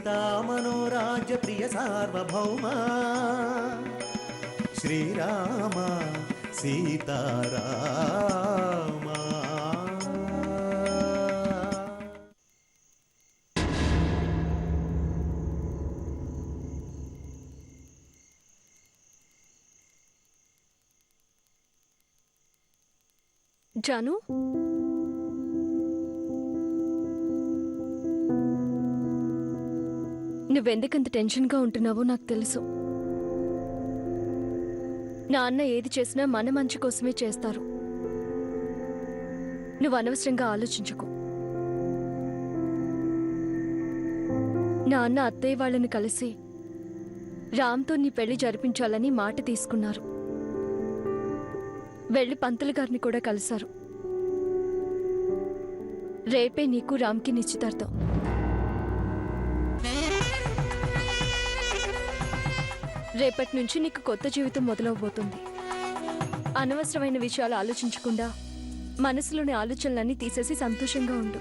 సీతా మనోరాజ్య ప్రియ సార్వభౌమ శ్రీరామ సీతారామ. జాను, నువ్వెందుకంత టెన్షన్గా ఉంటున్నావో నాకు తెలుసు. నాన్న ఏది చేసినా మన మంచి కోసమే చేస్తారు. నువ్వు అనవసరంగా ఆలోచించుకో. నాన్న అత్తయ్య వాళ్ళని కలిసి రామ్తో నీ పెళ్లి జరిపించాలని మాట తీసుకున్నారు. వెళ్ళి పంతులు గారిని కూడా కలిశారు. రేపే నీకు రామ్కి నిశ్చితార్థం. రేపటి నుంచి నీకు కొత్త జీవితం మొదలవబోతుంది. అనవసరమైన విషయాలు ఆలోచించకుండా మనసులోని ఆలోచనలన్నీ తీసేసి సంతోషంగా ఉండు.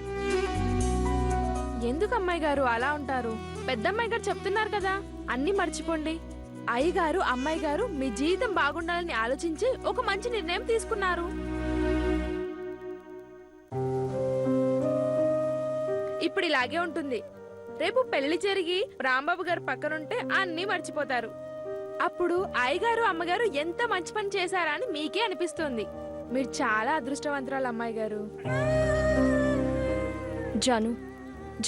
ఎందుకు అమ్మాయి గారు అలా ఉంటారు? పెద్దమ్మాయి గారు చెప్తున్నారు కదా, అన్నీ మర్చిపోండి. అయ్యగారు అమ్మాయి గారు మీ జీవితం బాగుండాలని ఆలోచించి ఒక మంచి నిర్ణయం తీసుకున్నారు. ఇప్పుడు ఇలాగే ఉంటుంది. రేపు పెళ్లి జరిగి రాంబాబు గారు పక్కనుంటే అన్నీ మర్చిపోతారు. అప్పుడు అయ్యగారు అమ్మగారు ఎంత మంచి పని చేశారా అని మీకే అనిపిస్తుంది. మీరు చాలా అదృష్టవంతురాలు అమ్మాయి గారు. జాను,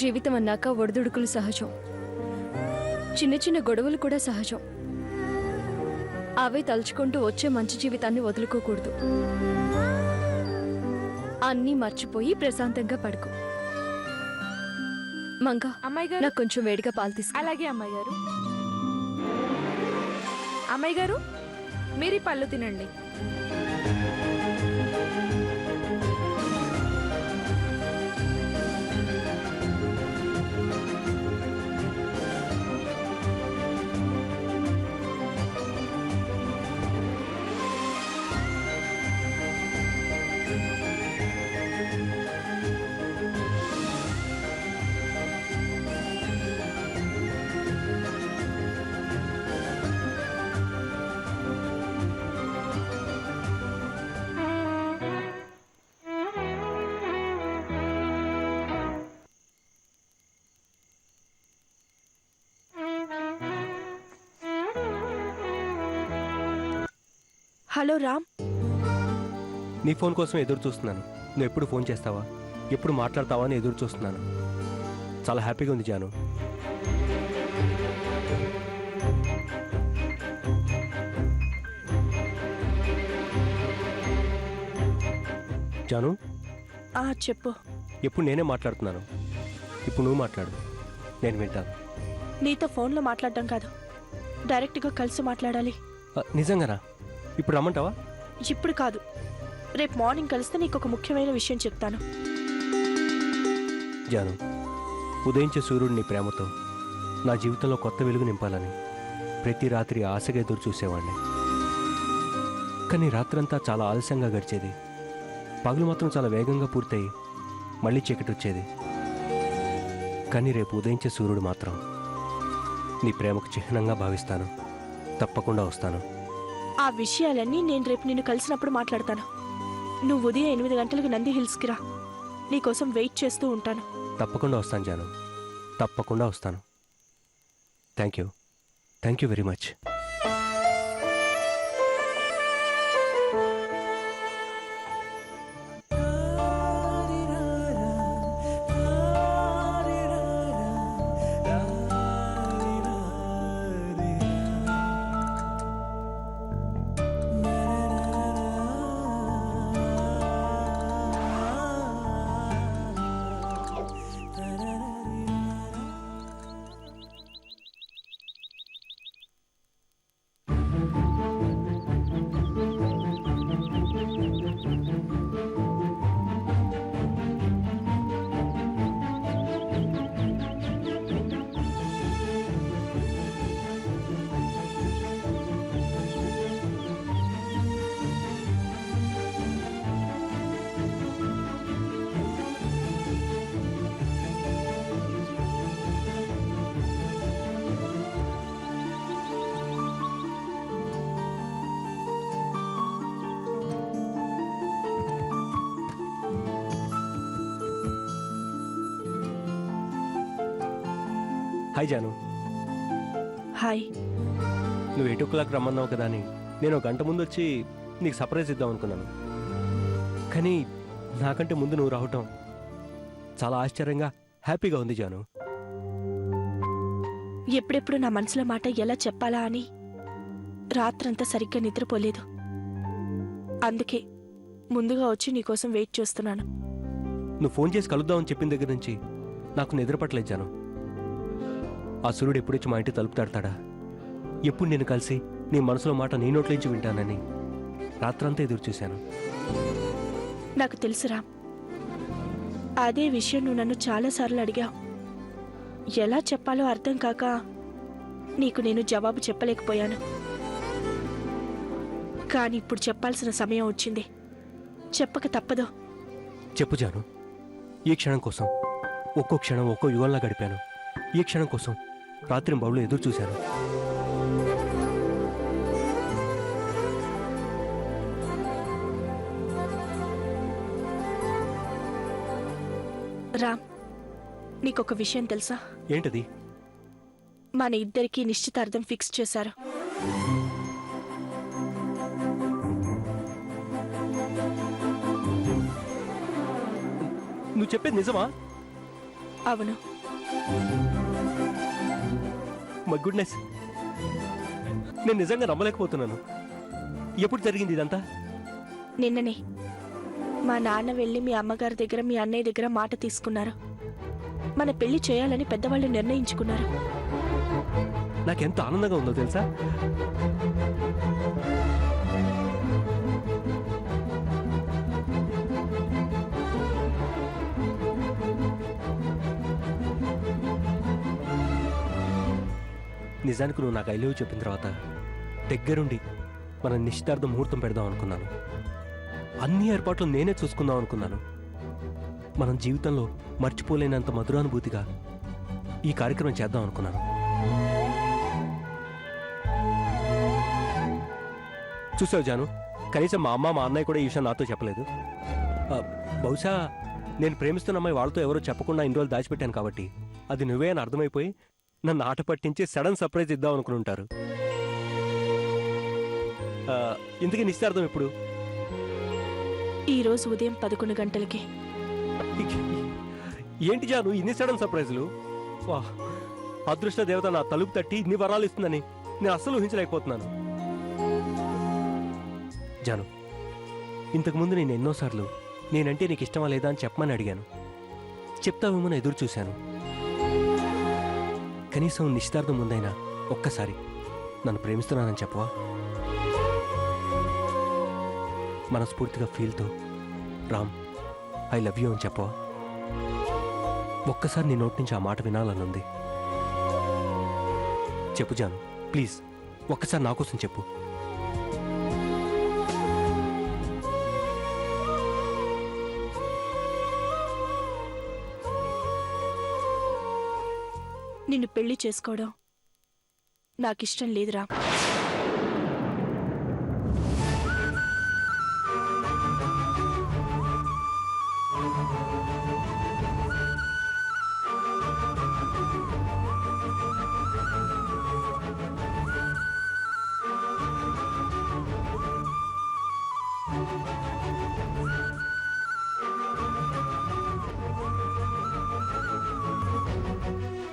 జీవితం అన్నాక ఒడిదుడుకులు సహజం, చిన్న చిన్న గొడవలు కూడా సహజం. అవే తలుచుకుంటూ వచ్చే మంచి జీవితాన్ని వదులుకోకూడదు. అన్నీ మర్చిపోయి ప్రశాంతంగా పడుకో. మంగ, అమ్మాయి గారు నాకు కొంచెం వేడిగా పాలు తీసుకో. అలాగే అమ్మాయి గారు. అమ్మాయి గారు, మీరు ఈ పళ్ళు తినండి. హలో రామ్, నీ ఫోన్ కోసం ఎదురు చూస్తున్నాను. నువ్వు ఎప్పుడు ఫోన్ చేస్తావా, ఎప్పుడు మాట్లాడతావా అని ఎదురు చూస్తున్నాను. చాలా హ్యాపీగా ఉంది జాను. జాను, చెప్పు. ఎప్పుడు నేనే మాట్లాడుతున్నాను, ఇప్పుడు నువ్వు మాట్లాడు, నేను వింటాను. నీతో ఫోన్లో మాట్లాడడం కాదు, డైరెక్ట్గా కలిసి మాట్లాడాలి. నిజంగానా? ఇప్పుడు రమ్మంటావా? ఇప్పుడు కాదు, రేపు మార్నింగ్ కలిస్తే నీకు ఒక ముఖ్యమైన విషయం చెప్తాను. జాను, ఉదయించే సూర్యుడు నీ ప్రేమతో నా జీవితంలో కొత్త వెలుగు నింపాలని ప్రతి రాత్రి ఆశగా ఎదురు చూసేవాడిని. కానీ రాత్రంతా చాలా ఆలస్యంగా గడిచేది. పగలు మాత్రం చాలా వేగంగా పూర్తయి మళ్ళీ చీకటి వచ్చేది. కానీ రేపు ఉదయించే సూర్యుడు మాత్రం నీ ప్రేమకు చిహ్నంగా భావిస్తాను. తప్పకుండా వస్తాను. ఆ విషయాలన్నీ నేను రేపు నిన్ను కలిసినప్పుడు మాట్లాడతాను. నువ్వు ఉదయం 8 గంటలకు నంది హిల్స్కి రా, నీకోసం వెయిట్ చేస్తూ ఉంటాను. తప్పకుండా వస్తాను జాను, తప్పకుండా వస్తాను. Thank you very much. Hi జాను. హాయ్. నువ్వు 8 o'clock రమ్మన్నావు కదా అని నేను 1 గంట ముందు వచ్చి నీకు సర్ప్రైజ్ ఇద్దాం అనుకున్నాను. కానీ నాకంటే ముందు నువ్వు రావటం చాలా ఆశ్చర్యంగా హ్యాపీగా ఉంది జాను. ఎప్పుడెప్పుడు నా మనసులో మాట ఎలా చెప్పాలా అని రాత్రంతా సరిగ్గా నిద్రపోలేదు. అందుకే ముందుగా వచ్చి నీకోసం వెయిట్ చేస్తున్నాను. నువ్వు ఫోన్ చేసి కలుద్దామని చెప్పిన దగ్గర నుంచి నాకు నిద్ర పట్టలేదు జాను. ఆ సూర్యుడు ఎప్పుడొచ్చి మా ఇంటి తలుపు తడతాడా, ఎప్పుడు నేను కలిసి నీ మనసులో మాట నీ నోట్లోంచి వింటానని రాత్రంతా ఎదురు చూశాను. నాకు తెలుసురా, అదే విషయం నువ్వు నన్ను చాలాసార్లు అడిగావు. ఎలా చెప్పాలో అర్థం కాక నీకు నేను జవాబు చెప్పలేకపోయాను. కానీ ఇప్పుడు చెప్పాల్సిన సమయం వచ్చింది. చెప్పక తప్పదు. చెప్పు జాను. ఈ క్షణం కోసం ఒక్కో క్షణం ఒక్కో యుగంలా గడిపాను. ఈ క్షణం కోసం రాత్రి బౌళ్ళు ఎదురు చూశాను. రామ్, నీకొక విషయం తెలుసా? ఏంటది? మన ఇద్దరికీ నిశ్చితార్థం ఫిక్స్ చేశారు. నువ్వు చెప్పేది నిజమా? అవును. మై గుడ్నెస్, నేను నిజంగా నమ్మలేకపోతున్నాను. ఎప్పుడు జరిగింది ఇదంతా? నిన్ననే మా నాన్న వెళ్ళి మీ అమ్మగారి దగ్గర మీ అన్నయ్య దగ్గర మాట తీసుకున్నారు. మన పెళ్లి చేయాలని పెద్దవాళ్ళు నిర్ణయించుకున్నారు. నాకెంత ఆనందంగా ఉందో తెలుసా? నిజానికి నువ్వు నాకు ఐ లవ్ చెప్పిన తర్వాత దగ్గరుండి మన నిశ్చితార్థ ముహూర్తం పెడదాం అనుకున్నాను. అన్ని ఏర్పాట్లు నేనే చూసుకుందాం అనుకున్నాను. మనం జీవితంలో మర్చిపోలేనంత మధురానుభూతిగా ఈ కార్యక్రమం చేద్దాం అనుకున్నాను. చూసావు జాను, కనీసం మా అమ్మ మా అన్నయ్య కూడా ఈ విషయం నాతో చెప్పలేదు. బహుశా నేను ప్రేమిస్తున్న అమ్మాయి వాళ్ళతో ఎవరో చెప్పకుండా ఇన్ని రోజులు దాచిపెట్టాను కాబట్టి అది నువ్వే అని అర్థమైపోయి నన్ను ఆట పట్టించి సడన్ సర్ప్రైజ్ ఇద్దాం అనుకుని ఉంటారు. ఇంతకీ నిశ్చితార్థం ఎప్పుడు? ఈరోజు ఉదయం 11 గంటలకి. ఏంటి జాను ఇన్ని సడన్ సర్ప్రైజులు? వా, అదృష్ట దేవత నా తలుపు తట్టి ఇన్ని వరాలు ఇస్తుందని నేను అస్సలు ఊహించలేకపోతున్నాను. జాను, ఇంతకుముందు నేను ఎన్నోసార్లు నేనంటే నీకు ఇష్టమా లేదా అని చెప్పమని అడిగాను. చెప్తావేమో ఎదురు చూశాను. కనీసం నిశ్చితార్థం ముందైనా ఒక్కసారి నన్ను ప్రేమిస్తున్నానని చెప్పవా? మనస్ఫూర్తిగా ఫీల్తో రామ్ ఐ లవ్ యూ అని చెప్పవా? ఒక్కసారి నీ నోటి నుంచి ఆ మాట వినాలనుంది. చెప్పు జాను, ప్లీజ్ ఒక్కసారి నా కోసం చెప్పు. నిన్ను పెళ్లి చేసుకోవడం నాకిష్టం లేదురా.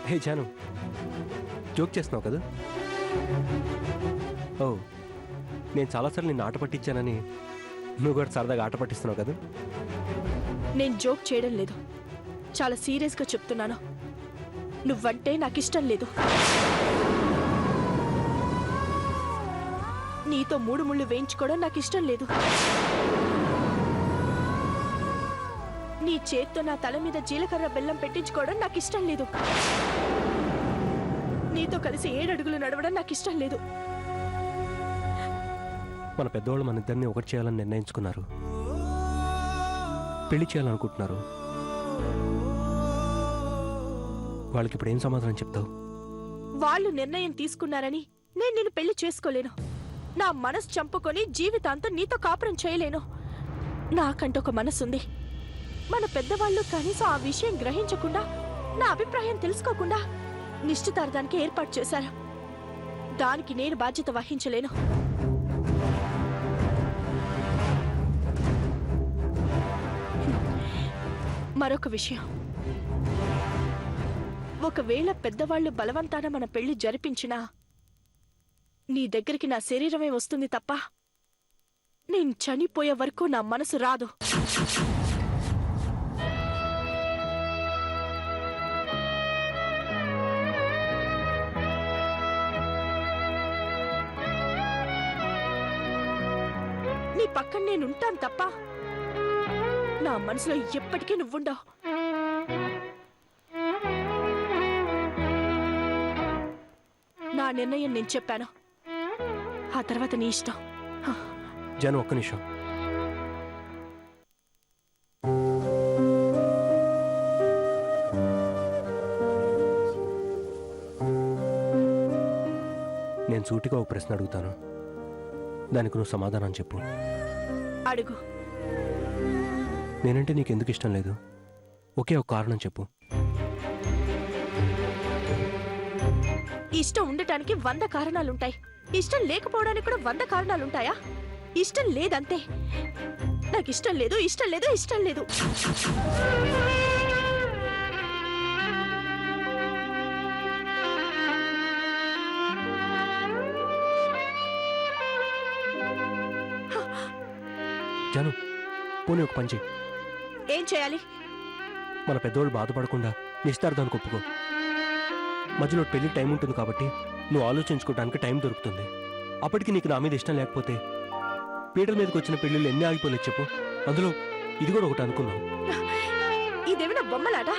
హే జాను, జోక్ చేస్తున్నావు కదా? ఓ, నేను చాలాసార్లు నిన్ను ఆట పట్టించానని నువ్వు కూడా సరదాగా ఆట పట్టిస్తున్నావు కదా? నేను జోక్ చేయడం లేదు, చాలా సీరియస్గా చెప్తున్నాను. నువ్వంటే నాకిష్టం లేదు. నీతో 3 ముళ్ళు వేయించుకోవడం నాకిష్టం లేదు. నీ చేత్తో నా తల మీద జీలకర్ర బెల్లం పెట్టించుకోవడం నాకిష్టం లేదు. నీతో కలిసి 7 అడుగులు నడవడం నాకిష్టం లేదు. మన పెద్దవాళ్ళు మన ఇద్దరిని ఒకటి చేయాలని నిర్ణయించుకున్నారు. పెళ్లి చేయాలనుకుంటున్నారు. వాళ్ళకి ఇప్పుడు ఏం సమాధానం చెప్తావు? వాళ్ళు నిర్ణయం తీసుకున్నారని నేను నిన్ను పెళ్లి చేసుకోలేను. నా మనసు చంపుకొని జీవితాంతం నీతో కాపురం చేయలేను. నాకంటూ ఒక మనసుంది. మన పెద్దవాళ్ళు కనీసం ఆ విషయం గ్రహించకుండా, నా అభిప్రాయం తెలుసుకోకుండా నిశ్చితార్థానికి ఏర్పాటు చేశారు. దానికి నేను బాధ్యత వహించలేను. మరొక విషయం, ఒకవేళ పెద్దవాళ్లు బలవంతాన మన పెళ్లి జరిపించినా నీ దగ్గరికి నా శరీరమే వస్తుంది తప్ప నేను చనిపోయే వరకు నా మనసు రాదు. నీ పక్కన నేనుంటాను తప్ప నా మనసులో ఎప్పటికీ నువ్వుండవు. నా నిర్ణయం నేను చెప్పాను, ఆ తర్వాత నీ ఇష్టం. జాను ఒక్క నిమిషం. నేను సూటిగా ఒక ప్రశ్న అడుగుతాను, దానికి నువ్వు సమాధానం చెప్పు. అడుగు. నేనంటే నీకు ఎందుకు ఇష్టం లేదు? ఒకే ఒక కారణం చెప్పు. ఇష్టం ఉండటానికి 100 కారణాలుంటాయి. ఇష్టం లేకపోవడానికి కూడా 100 కారణాలుంటాయా? ఇష్టం లేదంతే. నాకు ఇష్టం లేదు, ఇష్టం లేదు, ఇష్టం లేదు. జాను, పోనీ ఒక పంచి. ఏం చేయాలి? మన పెద్దోళ్ళు బాధపడకుండా నిశ్చితార్థానికి ఒప్పుకో. మధ్యలో పెళ్లి టైం ఉంటుంది కాబట్టి నువ్వు ఆలోచించుకోవడానికి టైం దొరుకుతుంది. అప్పటికి నీకు నా మీద ఇష్టం లేకపోతే పీటల మీదకి వచ్చిన పెళ్ళిళ్ళు ఎన్ని ఆగిపోలేదు చెప్పు. అందులో ఇది కూడా ఒకటి అనుకున్నావు. ఇదేమైనా బొమ్మలాట?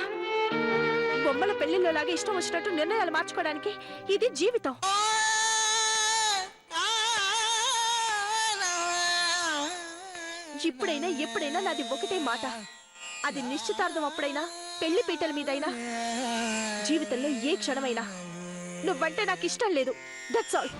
బొమ్మల పెళ్లిలో లాగా ఇష్టం వచ్చినట్టు నిర్ణయాలు మార్చుకోవడానికి ఇది జీవితం. ఇప్పుడైనా ఎప్పుడైనా నాది ఒకటే మాట, అది నిశ్చితార్థం అప్పుడైనా పెళ్లి పీటల మీదైనా జీవితంలో ఏ క్షణమైనా నువ్వంటే నాకు ఇష్టం లేదు. That's all.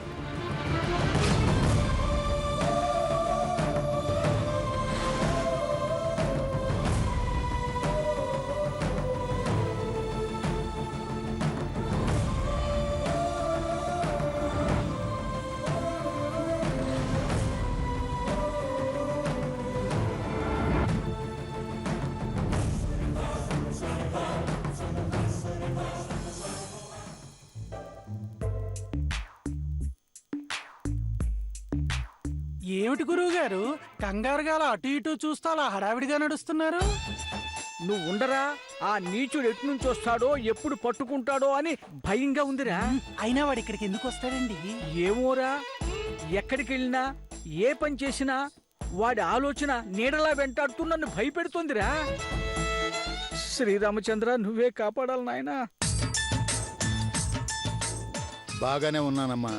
ఏమిటి గురువు గారు కంగారుగా అలా అటు ఇటు చూస్తూ అలా హడావిడిగా నడుస్తున్నారు? నువ్వు ఉండరా, ఆ నీచుడు ఎటు నుంచి వస్తాడో ఎప్పుడు పట్టుకుంటాడో అని భయంగా ఉందిరా. అయినా వాడు ఇక్కడికి ఎందుకు వస్తాడండి? ఏమోరా, ఎక్కడికి వెళ్ళినా ఏ పని చేసినా వాడి ఆలోచన నీడలా వెంటాడుతూ నన్ను భయపెడుతుందిరా. శ్రీరామచంద్ర, నువ్వే కాపాడాలి నాయనా. బాగానే ఉన్నానమ్మా,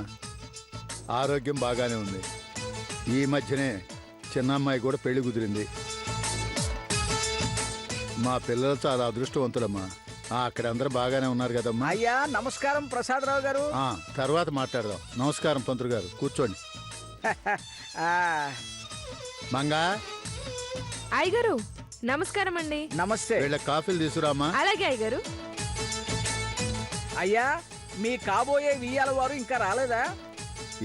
ఆరోగ్యం బాగానే ఉంది. ఈ మధ్యనే చిన్నమ్మాయి కూడా పెళ్లి కుదిరింది. మా పిల్లలు చాలా అదృష్టవంతులమ్మా. అక్కడ అందరూ బాగానే ఉన్నారు కదమ్మా. అయ్యా నమస్కారం ప్రసాదరావు గారు. తర్వాత మాట్లాడదాం. నమస్కారం పంతులు గారు, కూర్చోండి. ఆ, మంగా, అయ్యగారు నమస్కారం అండి. నమస్తే. వీళ్ళ కాఫీలు తీసుకురామా. అలాగే అయ్యగారు. అయ్యా, మీ కాబోయే వియ్యాల వారు ఇంకా రాలేదా?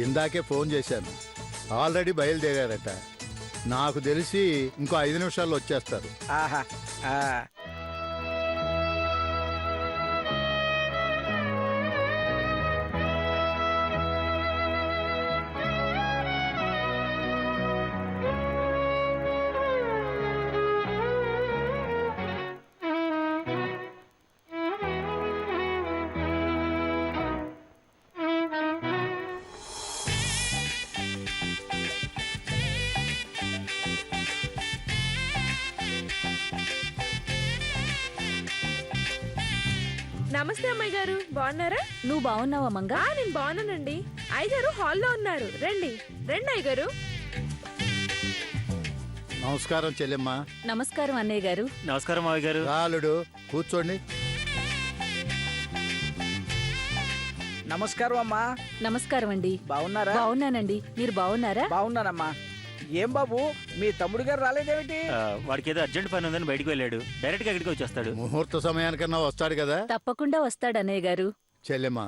ఇందాకే ఫోన్ చేశాను, ఆల్రెడీ బయలుదేరారట. నాకు తెలిసి ఇంకో 5 నిమిషాల్లో వచ్చేస్తారు. ఆహా. ఆ. నమస్తే అమ్మాయి గారు, బాగున్నారా? నువ్వు బాగున్నావా మంగా? నేను బాగున్నానండి. అయ్యగారు హాల్లో ఉన్నారు, రండి రండి అయ్యగారు. నమస్కారం చెల్లెమ్మా. నమస్కారం అన్నయ్య గారు. నమస్కారం మావి గారు. రాలుడు, కూర్చోండి. నమస్కారం అమ్మా. నమస్కారం అండి. బాగున్నారా? బాగున్నానండి, మీరు బాగున్నారా? బాగున్నానమ్మా. ఏం బాబు, మీ తమ్ముడు గారు రాలేదేమిటి? వాడికి ఏదో అర్జెంట్ పని ఉందని బయటకు వెళ్ళాడు. డైరెక్ట్ గా ఇక్కడికి వచ్చేస్తాడు. ముహూర్త సమయానికన్నా వస్తాడు కదా. తప్పకుండా వస్తాడు అన్నయ్య గారు. చెల్లెమ్మ,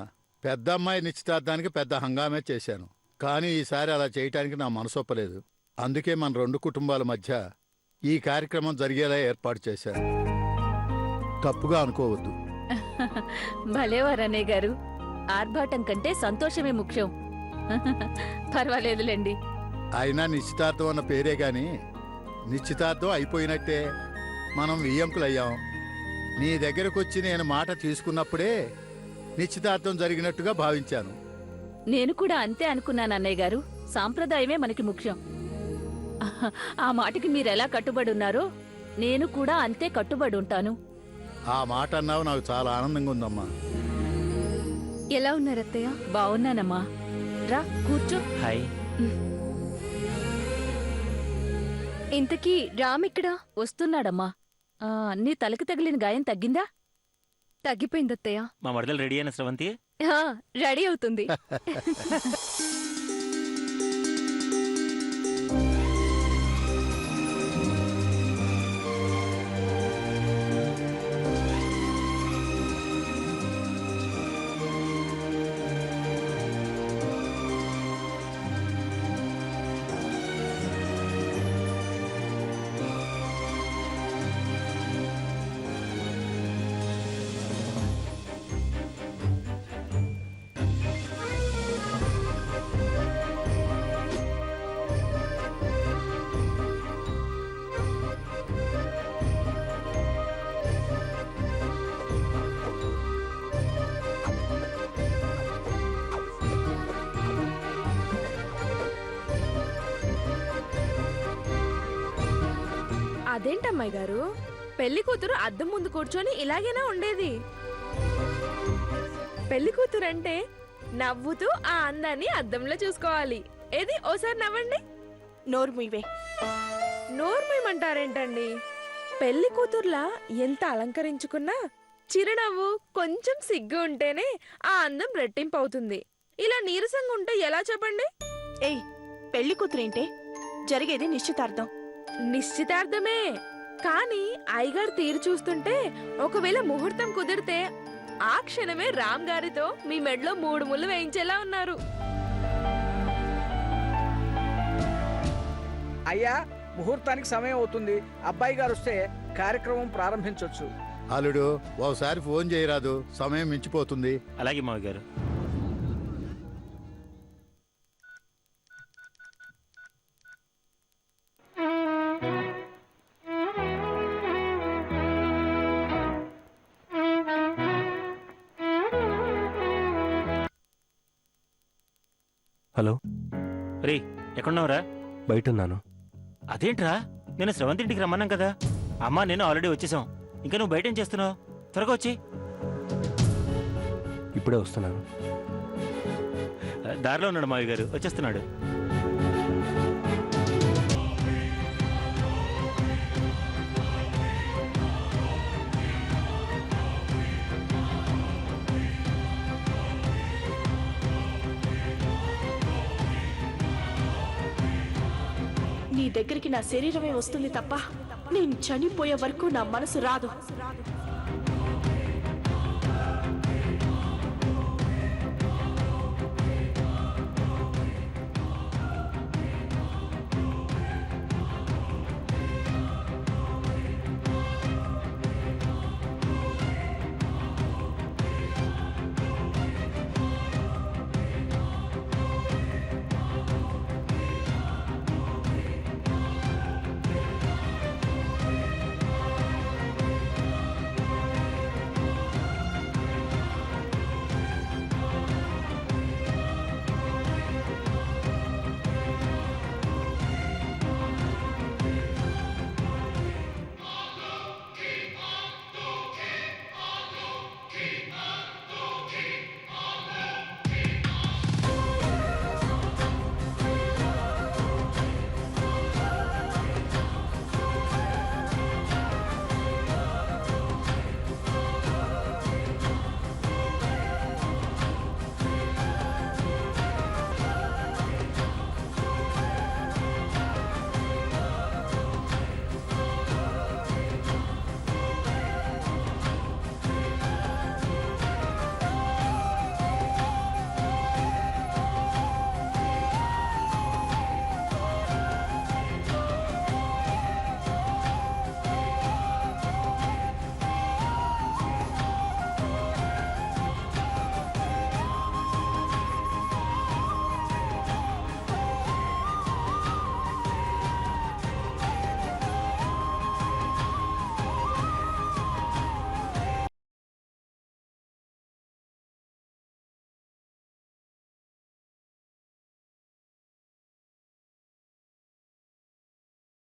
పెద్ద అమ్మాయి నిశ్చితార్థానికి పెద్ద హంగామే చేశాను. కానీ ఈసారి అలా చేయటానికి నా మనసు ఒప్పలేదు. అందుకే మన 2 కుటుంబాల మధ్య ఈ కార్యక్రమం జరిగేలా ఏర్పాటు చేశాను. తప్పుగా అనుకోవద్దు. భలేవారు అన్నయ్య గారు. ఆర్భాటం కంటే సంతోషమే ముఖ్యం. పర్వాలేదులేండి. అయినా నిశ్చితార్థం అన్న పేరే గాని నిశ్చితార్థం అయిపోయినట్టే. మనం వియ్యంకులయ్యాం. నీ దగ్గరకు వచ్చి నేను మాట తీసుకున్నప్పుడే నిశ్చితార్థం జరిగినట్టుగా భావించాను. నేను కూడా అంతే అనుకున్నాను అన్నయ్య గారు. సాంప్రదాయమే మనకి ముఖ్యం. ఆ మాటకి మీరెలా కట్టుబడి ఉన్నారో నేను కూడా అంతే కట్టుబడి ఉంటాను. ఆ మాట అన్నావు, నాకు చాలా ఆనందంగా ఉందమ్మా. ఎలా ఉన్నారు అత్తయ్య? బాగున్నానమ్మా. రా కూర్చో. హాయ్. ఇంతకీ రామ్ ఇక్కడ? వస్తున్నాడమ్మా. నీ తలకి తగిలిన గాయం తగ్గిందా? తగ్గిపోయింది అత్తయ్య. మా మరదలు రెడీ అయిన స్రవంతి? ఆ, రెడీ అవుతుంది. అదేంటమ్మాయి గారు, పెళ్లి కూతురు అద్దం ముందు కూర్చొని ఇలాగేనా ఉండేది? పెళ్లి కూతురు అంటే నవ్వుతూ ఆ అందాన్ని అద్దంలో చూసుకోవాలి. ఏది ఓసారి నవ్వండి. నోరు మూయవే. నోర్మేమంటారేంటండి? పెళ్లి కూతుర్లా ఎంత అలంకరించుకున్నా చిరునవ్వు, కొంచెం సిగ్గు ఉంటేనే ఆ అందం రెట్టింపు అవుతుంది. ఇలా నీరసంగా ఉంటే ఎలా చెప్పండి? ఏయ్, పెళ్లి కూతురేంటే? జరిగేది నిశ్చితార్థం. నిశ్చితార్థమే, కానీ అయ్యగారు తీరు చూస్తుంటే ఒకవేళ ముహూర్తం కుదిరితే ఆ క్షణమే రామ్ గారితో మీ మెడలో 3 ముళ్ళు వేయించేలా ఉన్నారు. అయ్యా, ముహూర్తానికి సమయం అవుతుంది. అబ్బాయి గారు వస్తే కార్యక్రమం ప్రారంభించొచ్చు. అల్లుడు, ఓసారి ఫోన్ చేయరాదు, సమయం మించిపోతుంది. అలాగే మావయ్య గారు. హలో, రే, ఎక్కడున్నావురా? బయటున్నాను. అదేంట్రా, నేను స్రవంతి ఇంటికి రమ్మన్నాం కదా. అమ్మా నేను ఆల్రెడీ వచ్చేసాం. ఇంకా నువ్వు బయట ఏం చేస్తున్నావు? త్వరగా వచ్చి. ఇప్పుడే వస్తున్నాను. దారిలో ఉన్నాడు మావయ్య గారు, వచ్చేస్తున్నాడు. నీ దగ్గరికి నా శరీరమే వస్తుంది తప్ప నేను చనిపోయే వరకు నా మనసు రాదు.